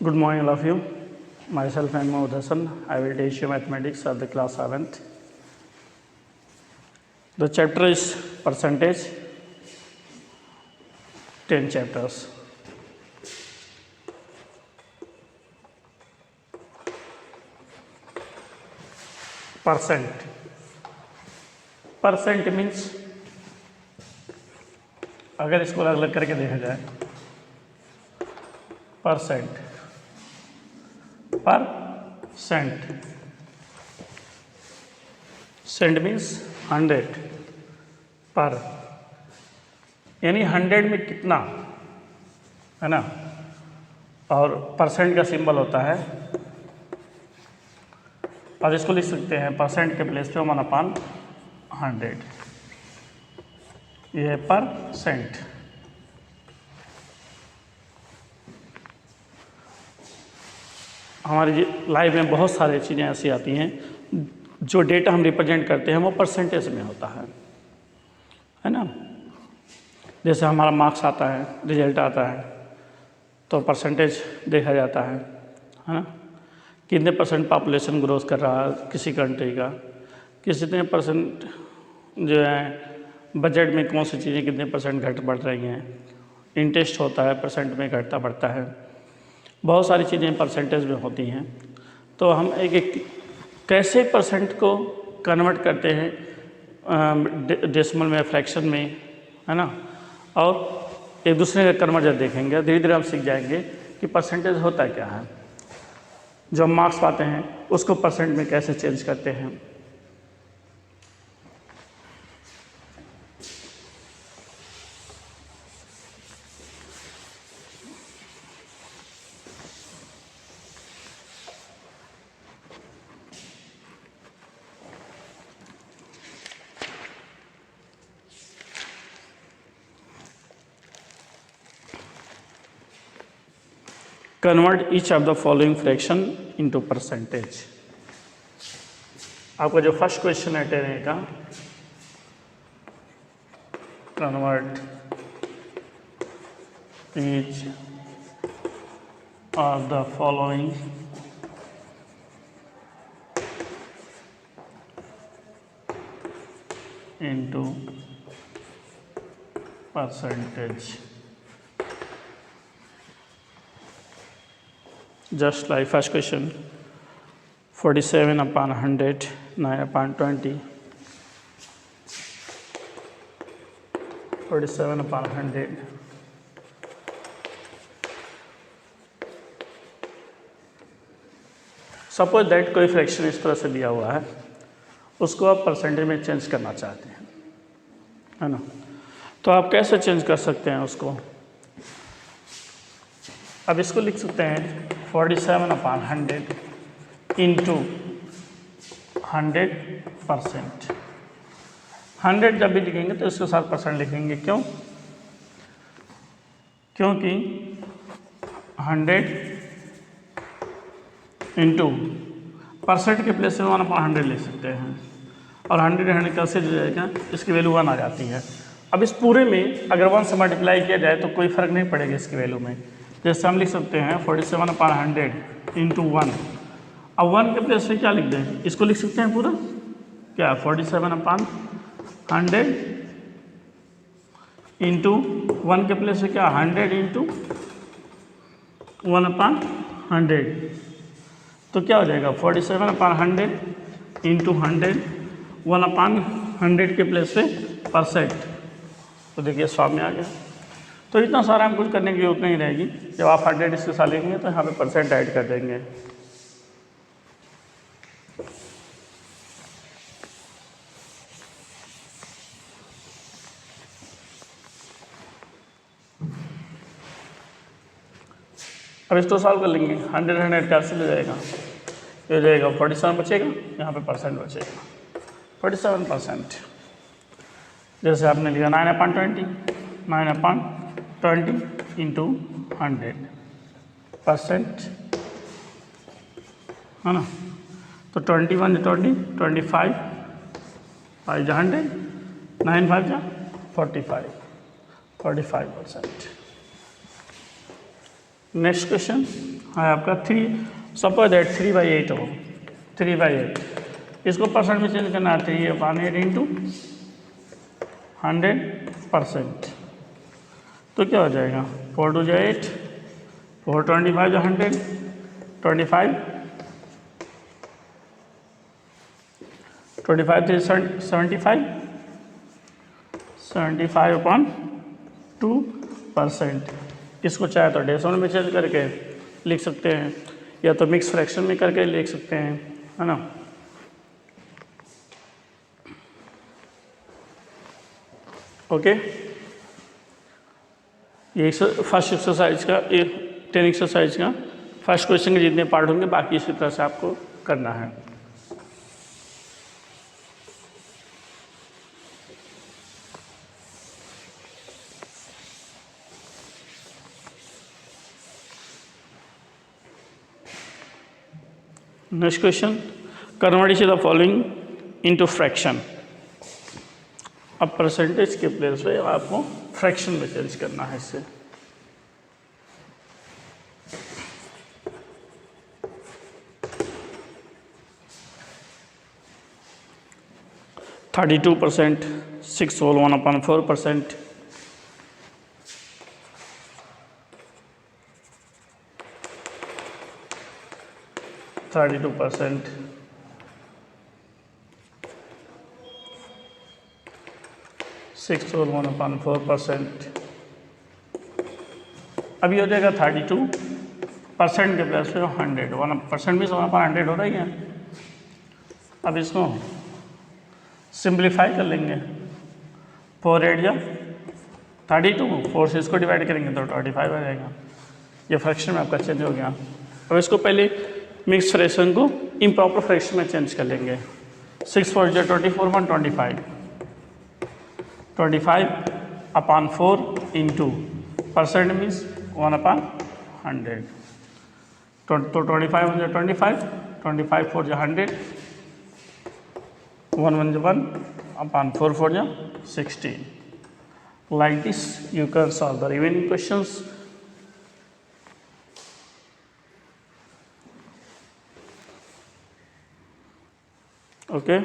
Good morning, all of you. Myself, I am Mahmood Hassan. I will teach you mathematics of the class 7th. The chapter is percentage, 10 chapters. Percent. Percent means अगर इसको अलग अलग करके देखा जाए, percent Saint means 100 पर, यानी 100 में कितना है ना, और परसेंट का सिंबल होता है, और इसको लिख सकते हैं परसेंट के प्लेस पे 1/100, ये है परसेंट। हमारी लाइफ में बहुत सारी चीज़ें ऐसी आती हैं जो डेटा हम रिप्रेजेंट करते हैं वो परसेंटेज में होता है ना। जैसे हमारा मार्क्स आता है, रिजल्ट आता है, तो परसेंटेज देखा जाता है ना, कितने परसेंट पॉपुलेशन ग्रोथ कर रहा है किसी कंट्री का, कितने परसेंट जो है बजट में कौन सी चीज़ें कितने परसेंट घट बढ़ रही हैं, इंटरेस्ट होता है परसेंट में घटता बढ़ता है, बहुत सारी चीज़ें परसेंटेज में होती हैं। तो हम एक कैसे परसेंट को कन्वर्ट करते हैं डेसिमल में, फ्रैक्शन में, है ना, और एक दूसरे का कन्वर्जन देखेंगे। धीरे धीरे हम सीख जाएंगे कि परसेंटेज होता क्या है। जो हम मार्क्स पाते हैं उसको परसेंट में कैसे चेंज करते हैं। Convert each of the following fraction into percentage. आपका जो फर्स्ट क्वेश्चन है टेरे का, convert each of the following into percentage. Just like first question, 47/100, 9/20, 47/100, suppose that कोई फ्रैक्शन इस तरह से दिया हुआ है, उसको आप परसेंटेज में चेंज करना चाहते हैं, है ना, तो आप कैसे चेंज कर सकते हैं उसको। अब इसको लिख सकते हैं 47/100 इंटू 100%। 100 जब भी लिखेंगे तो इसके साथ परसेंट लिखेंगे, क्यों? क्योंकि 100 इंटू परसेंट के प्लेस में 1/100 लिख सकते हैं, और 100 कैसे हो जाएगा, इसकी वैल्यू 1 आ जाती है। अब इस पूरे में अगर 1 से मल्टीप्लाई किया जाए तो कोई फ़र्क नहीं पड़ेगा इसकी वैल्यू में। जैसे हम लिख सकते हैं 47/100 इंटू 1। अब 1 के प्लेस पे क्या लिख दें, इसको लिख सकते हैं पूरा, क्या 47/100 इंटू 1 के प्लेस पे क्या 100 इंटू 1/100, तो क्या हो जाएगा 47/100 इंटू 100, 1/100 के प्लेस पे परसेंट। तो देखिए स्वाद में आ गया। तो इतना सारा हम कुछ करने की जरूरत नहीं रहेगी। जब आप 100 इसके साथ लिखेंगे तो यहाँ पे परसेंट ऐड कर देंगे। अब इसको सॉल्व कर लेंगे। 100 कैंसिल हो जाएगा, ये हो जाएगा 47 बचेगा, यहाँ पे परसेंट बचेगा 47%। जैसे आपने लिखा 9/20 इंटू 100% है ना, तो 21 20, 25 5 100, 9 5 45%। नेक्स्ट क्वेश्चन है आपका 3, सपोज दैट 3/8 हो, 3/8, इसको परसेंट में चेंज करना है, 3/8 इंटू 100%, तो क्या हो जाएगा, 4 2 जा 8, 4 25 जा 100, 25 3 75, 75/2%। इसको चाहे तो डेसिमल में चेंज करके लिख सकते हैं, या तो मिक्स फ्रैक्शन में करके लिख सकते हैं, है ना। ओके, ये फर्स्ट एक्सरसाइज का, 10 एक्सरसाइज का फर्स्ट क्वेश्चन के जितने पार्ट होंगे बाकी इसी तरह से आपको करना है। Next question, convert the following into fraction. अब परसेंटेज के प्लेस पे आपको फ्रैक्शन में चेंज करना है इससे। (32%) 6 whole 1/4%, 32%, 6 whole 1/4%। अभी हो जाएगा 32% के प्लस पे 100, 1% भी 1/100 हो रही है। अब इसको सिंप्लीफाई कर लेंगे, 4 8 जा 32, 4 से इसको डिवाइड करेंगे तो 25 आ जाएगा। ये फ्रैक्शन में आपका चेंज हो गया। अब इसको पहले मिक्स फ्रैक्शन को इम्प्रॉपर फ्रैक्शन में चेंज कर लेंगे। 6 4 जा 24, 125, 25/4 इंटू परसेंट मीन्स 1/100, तो 25 1 जा 25, 25 4 जा 100, 1 1 जा 1/4 4 जा 16। Like this you can solve the remaining questions. Okay.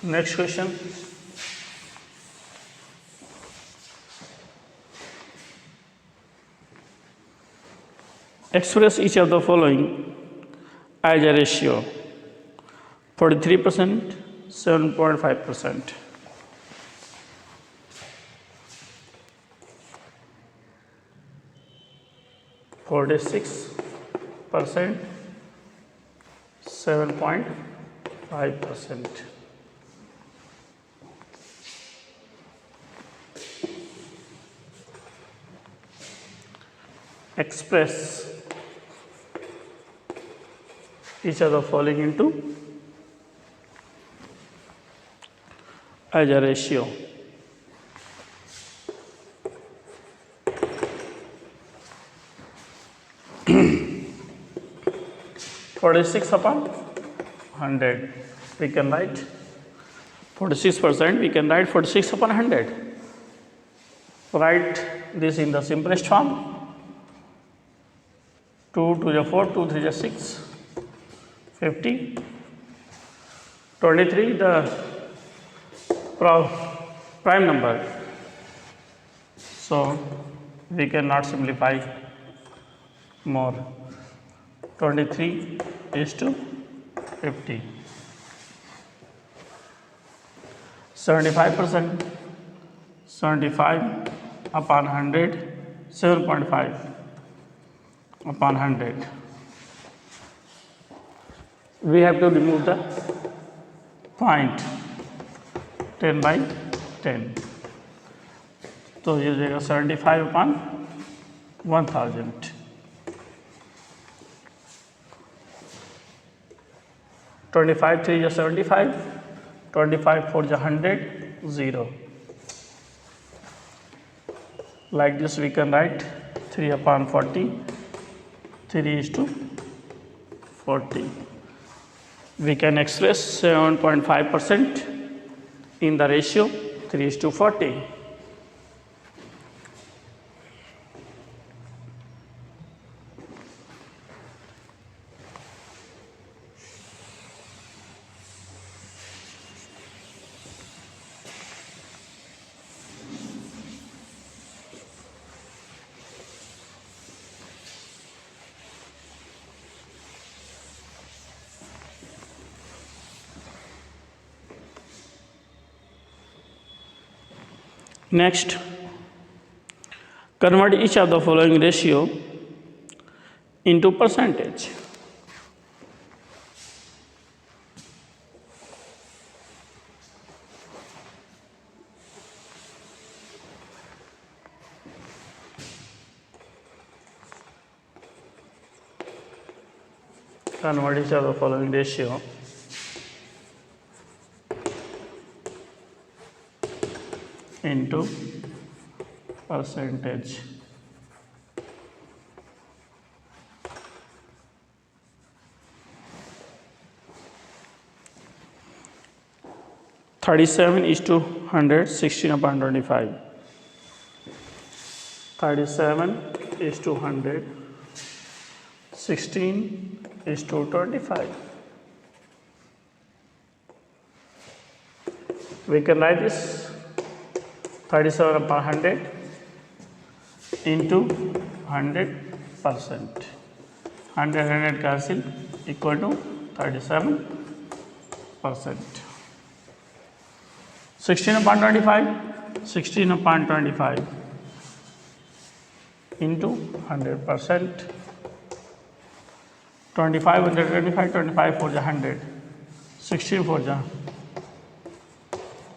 Next question. Express each of the following as a ratio: 43%, 7.5%. 46%, 7.5%. Express each of the following into as a ratio: 46/100. We can write 46%, we can write 46/100. Write this in the simplest form: 2 2 जा 4, 2 3 जा 6, 50, 23 the prime number, so we cannot simplify more. 23 is to 50. 75%, 75/100, 7.5/100. We have to remove the point, 10/10, तो ये हो जाएगा 75/1000. 25 3 जा 75, 25 4 जा 100, 0. Like this we can write 3/40, 3 is to 40. We can express 7.5% in the ratio 3:40. Next, convert each of the following ratio into percentage. Convert each of the following ratio into percentage. (37 is to 100, 16/25). 37 is to 100, 16 is to 25. We can write this 37/100 into 100%. 100 cancel equal to 37%. 16/25, 16/25 into 100%. 25 under 25, 25 for the 100, 16 for the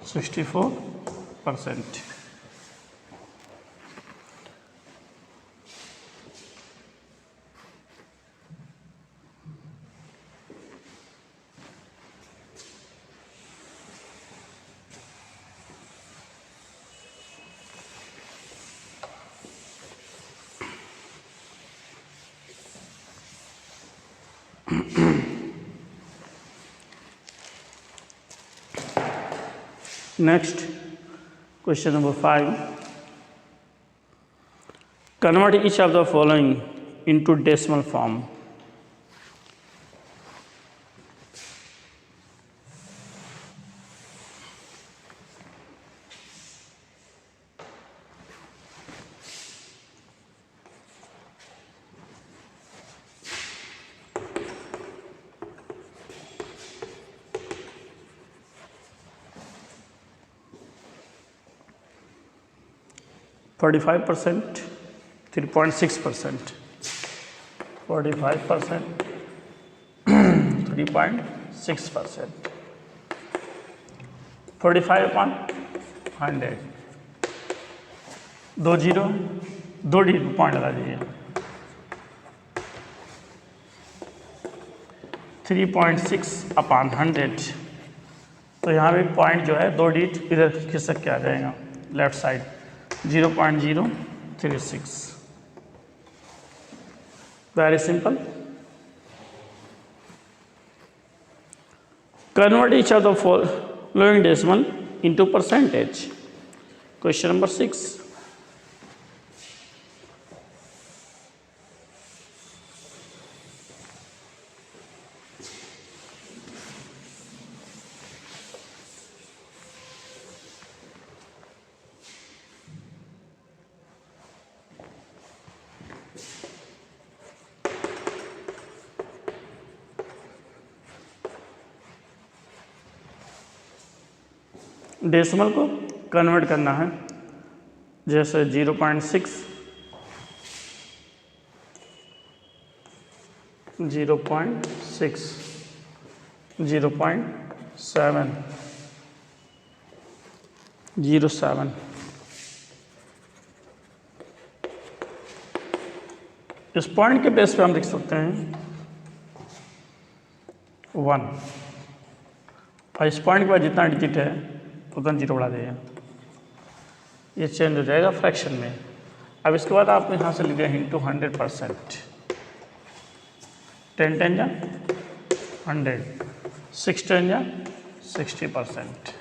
64%. Next, question number 5. Convert each of the following into decimal form. (45%), 3.6%. 45%, 3.6%. 45/100. 2 zero, 2 digit point लगा दीजिए. 3.6/100. तो यहाँ पे point जो है 2 digit इधर खिसक के आ जाएगा left side. 0.036. Very simple. Convert each of the following decimal into percentage. Question number 6. Decimal को कन्वर्ट करना है. जैसे 0.6, 0.6, 0.7, 0.7. इस पॉइंट के बेस पे हम लिख सकते हैं 1. और इस पॉइंट के बाद जितना डिजिट है उतना जीरो बढ़ा देगा. ये चेंज हो जाएगा फ्रैक्शन में. अब इसके बाद आप यहाँ से लिख दें इंटू 100%. 10 10 जा 100, 6 10 जा 60%,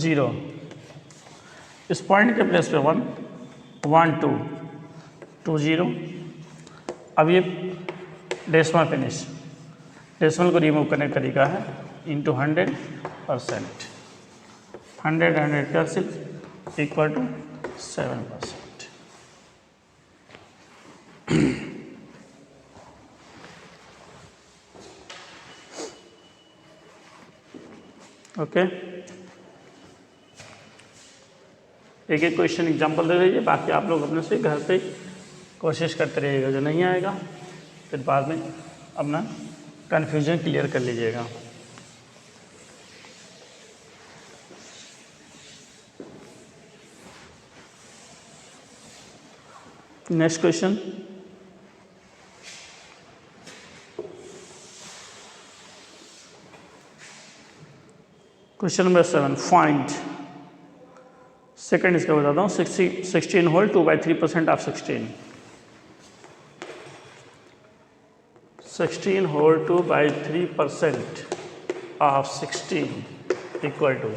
0 इस पॉइंट के प्लेस पे 1 1 2 2 0। अब ये डेसिमल फिनिश, डेसिमल को रिमूव करने का तरीका है into 100%, 100 cancel equal to 7%। Okay, एक एक क्वेश्चन एग्जांपल दे दीजिए, बाकी आप लोग अपने से घर पे कोशिश करते रहिएगा, जो नहीं आएगा फिर बाद में अपना कन्फ्यूजन क्लियर कर लीजिएगा। Next question, question number 7, find, second इसका बताता हूँ, 16 whole 2/3% of 16, 16 whole 2/3% of 16 equal to,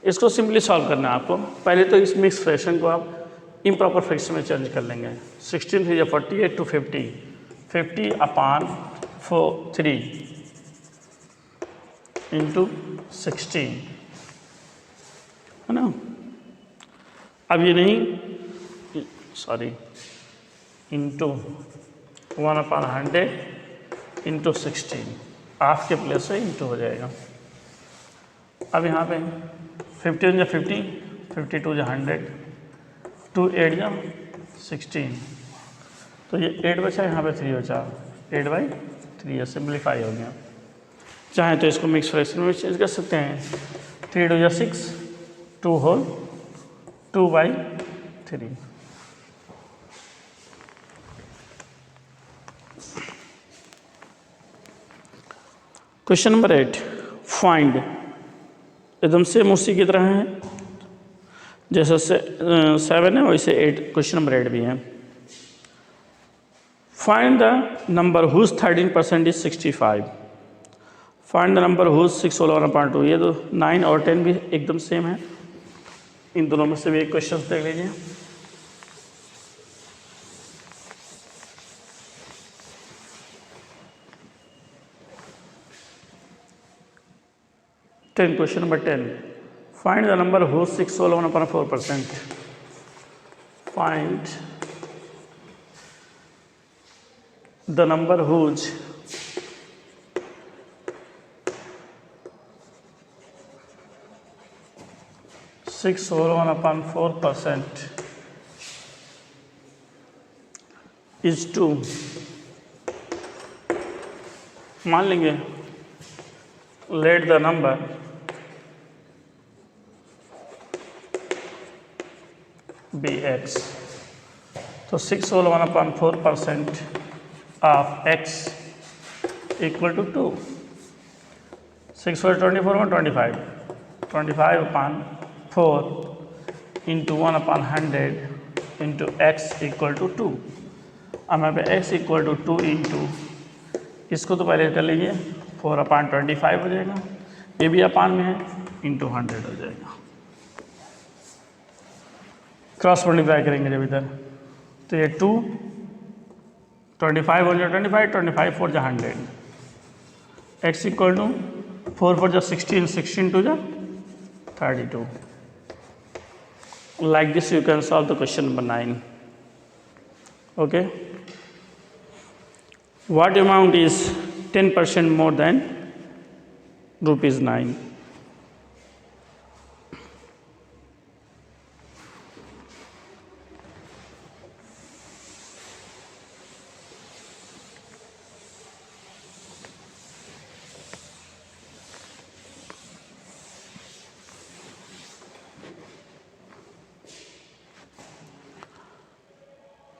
इसको सिंपली सॉल्व करना है आपको। पहले तो इस मिक्स फ्रैक्शन को आप इम्प्रॉपर फ्रैक्शन में चेंज कर लेंगे। 16 3 48 टू 50, 50/3 इंटू 16, है ना। अब ये नहीं, सॉरी, इंटू 1/100 इंटू 16, हाफ के प्लेस से इंटू हो जाएगा। अब यहाँ पे 51 या 50, 52 या 100, 2 8 या 16, तो ये 8 बचा, यहाँ पे 3 बचा, 8/3, ये सिंप्लीफाई हो गया। चाहे तो इसको मिक्स फ्रैक्शन में चेंज कर सकते हैं, 3 2 या 6, 2 होल 2/3। क्वेश्चन नंबर 8, फाइंड, एकदम सेम उसी की तरह है, जैसे 7 है वैसे 8 क्वेश्चन नंबर 8 भी है। Find the number whose 13% is 65, find the number whose 6 whole 1/2, ये तो 9 और 10 भी एकदम सेम है, इन दोनों में से भी एक क्वेश्चन देख लीजिए। Question number 10, find the number whose 6 whole 1/4%, find the number whose 6 whole 1/4% is 2, मान लेंगे let the number be x, तो 6 whole 1/4% of x equal to 2, 6 4 24 25, 25/4 into 1/100 into x equal to 2। अब यहाँ पे x इक्वल टू 2 इंटू, इसको तो पहले कर लीजिए, 4/25 हो जाएगा, ये भी अपान में है, इंटू 100 हो जाएगा। क्रॉस मल्टीप्लाई करेंगे जब इधर, तो ये 2 25 हो जाए 25, 25 4 जा 100, x इक्वल टू 4 4 जा 16, 16 2 जा 32। Like this you can solve the question number 9. Okay, what amount is 10% more than ₹9?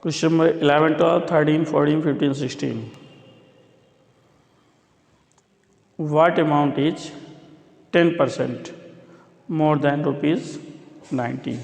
Question number 11, 12, 13, 14, 15, 16. What amount is 10% more than ₹90?